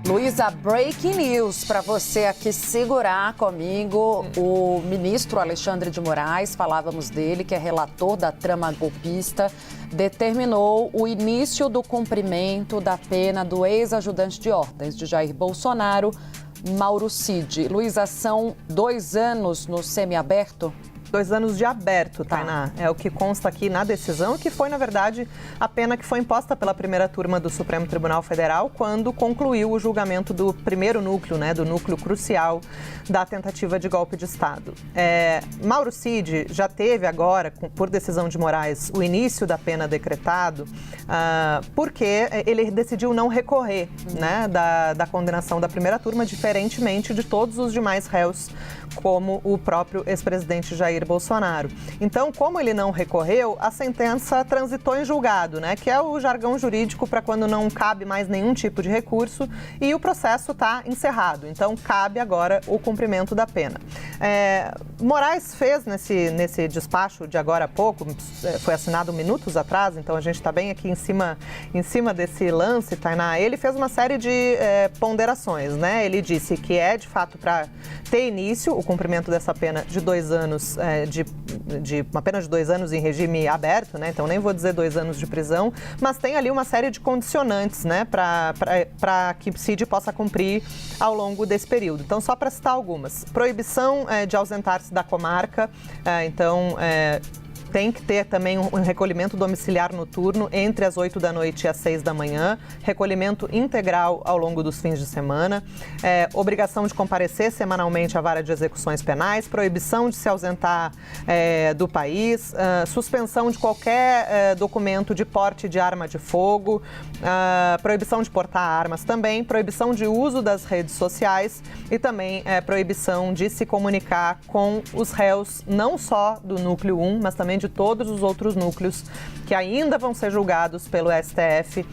Luísa, breaking news para você aqui segurar comigo. O ministro Alexandre de Moraes, falávamos dele, que é relator da trama golpista, determinou o início do cumprimento da pena do ex-ajudante de ordens de Jair Bolsonaro, Mauro Cid. Luísa, são 2 anos no semiaberto? 2 anos de aberto, Tainá. É o que consta aqui na decisão, que foi, na verdade, a pena que foi imposta pela primeira turma do Supremo Tribunal Federal quando concluiu o julgamento do primeiro núcleo, do núcleo crucial da tentativa de golpe de Estado. Mauro Cid já teve agora, por decisão de Moraes, o início da pena decretado, porque ele decidiu não recorrer da condenação da primeira turma, diferentemente de todos os demais réus, como o próprio ex-presidente Jair Bolsonaro. Então, como ele não recorreu, a sentença transitou em julgado, que é o jargão jurídico para quando não cabe mais nenhum tipo de recurso e o processo está encerrado. Então, cabe agora o cumprimento da pena. Moraes fez nesse despacho de agora há pouco, foi assinado minutos atrás, então a gente está bem aqui em cima desse lance, Tainá. Ele fez uma série de ponderações, Ele disse que é, de fato, para ter início o cumprimento dessa pena de 2 anos, de uma pena de 2 anos em regime aberto, Então nem vou dizer 2 anos de prisão, mas tem ali uma série de condicionantes, para que o Cid possa cumprir ao longo desse período. Então, só para citar algumas. Proibição de ausentar-se da comarca, tem que ter também um recolhimento domiciliar noturno entre as 8 da noite e as 6 da manhã, recolhimento integral ao longo dos fins de semana, obrigação de comparecer semanalmente à vara de execuções penais, proibição de se ausentar do país, suspensão de qualquer documento de porte de arma de fogo, proibição de portar armas também, proibição de uso das redes sociais e também proibição de se comunicar com os réus, não só do núcleo 1, mas também de todos os outros núcleos que ainda vão ser julgados pelo STF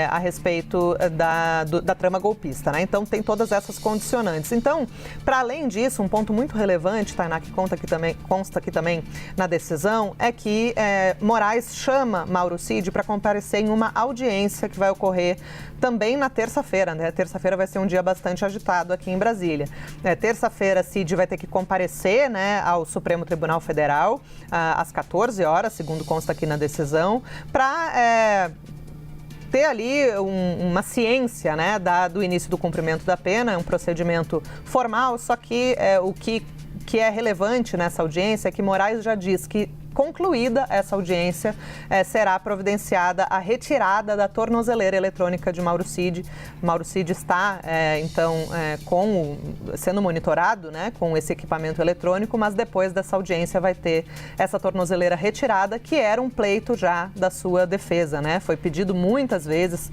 a respeito da trama golpista, Então, tem todas essas condicionantes. Então, para além disso, um ponto muito relevante, Tainá, que consta aqui também na decisão, é que Moraes chama Mauro Cid para comparecer em uma audiência que vai ocorrer também na terça-feira, Terça-feira vai ser um dia bastante agitado aqui em Brasília. Terça-feira, Cid vai ter que comparecer, ao Supremo Tribunal Federal às 14 horas, segundo consta aqui na decisão, para ter ali uma ciência do início do cumprimento da pena, é um procedimento formal, só que o que é relevante nessa audiência é que Moraes já diz que, concluída essa audiência, será providenciada a retirada da tornozeleira eletrônica de Mauro Cid. Mauro Cid está, sendo monitorado, com esse equipamento eletrônico, mas depois dessa audiência vai ter essa tornozeleira retirada, que era um pleito já da sua defesa, Foi pedido muitas vezes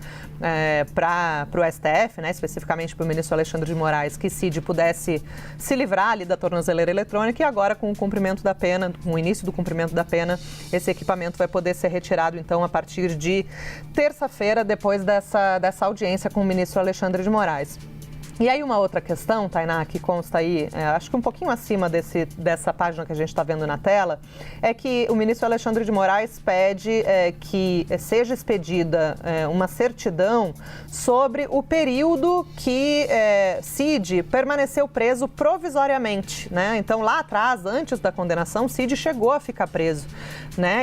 para o STF, especificamente para o ministro Alexandre de Moraes, que Cid pudesse se livrar ali da tornozeleira eletrônica, e agora, com o cumprimento da pena, com o início do cumprimento da pena, esse equipamento vai poder ser retirado, então, a partir de terça-feira, depois dessa audiência com o ministro Alexandre de Moraes. E aí uma outra questão, Tainá, que consta aí, acho que um pouquinho acima dessa página que a gente está vendo na tela, é que o ministro Alexandre de Moraes pede que seja expedida uma certidão sobre o período que Cid permaneceu preso provisoriamente, Então, lá atrás, antes da condenação, Cid chegou a ficar preso,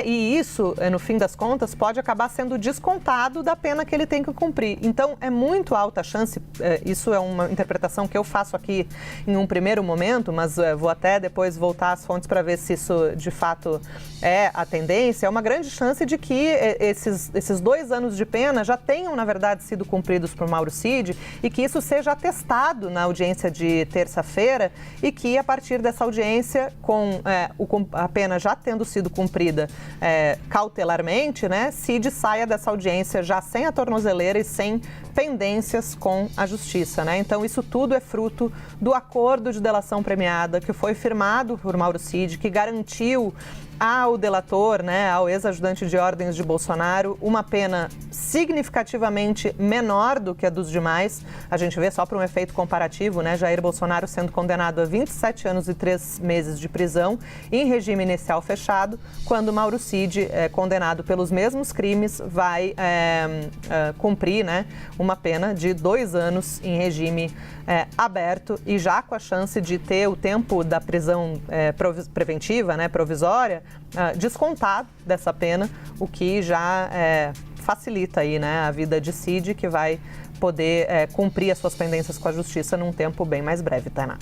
E isso, no fim das contas, pode acabar sendo descontado da pena que ele tem que cumprir. Então, é muito alta a chance, isso é uma interpretação que eu faço aqui em um primeiro momento, mas vou até depois voltar às fontes para ver se isso de fato é a tendência. É uma grande chance de que esses 2 anos de pena já tenham, na verdade, sido cumpridos por Mauro Cid e que isso seja atestado na audiência de terça-feira e que, a partir dessa audiência, com a pena já tendo sido cumprida cautelarmente, Cid saia dessa audiência já sem a tornozeleira e sem pendências com a justiça, Então, isso tudo é fruto do acordo de delação premiada que foi firmado por Mauro Cid, que garantiu ao delator, né, ao ex-ajudante de ordens de Bolsonaro, uma pena significativamente menor do que a dos demais. A gente vê só para um efeito comparativo, né, Jair Bolsonaro sendo condenado a 27 anos e 3 meses de prisão em regime inicial fechado, quando Mauro Cid, condenado pelos mesmos crimes, vai cumprir, né, uma pena de 2 anos em regime aberto e já com a chance de ter o tempo da prisão preventiva, né, provisória, descontado dessa pena, o que já facilita aí, né, a vida de Cid, que vai poder cumprir as suas pendências com a justiça num tempo bem mais breve, Tainá.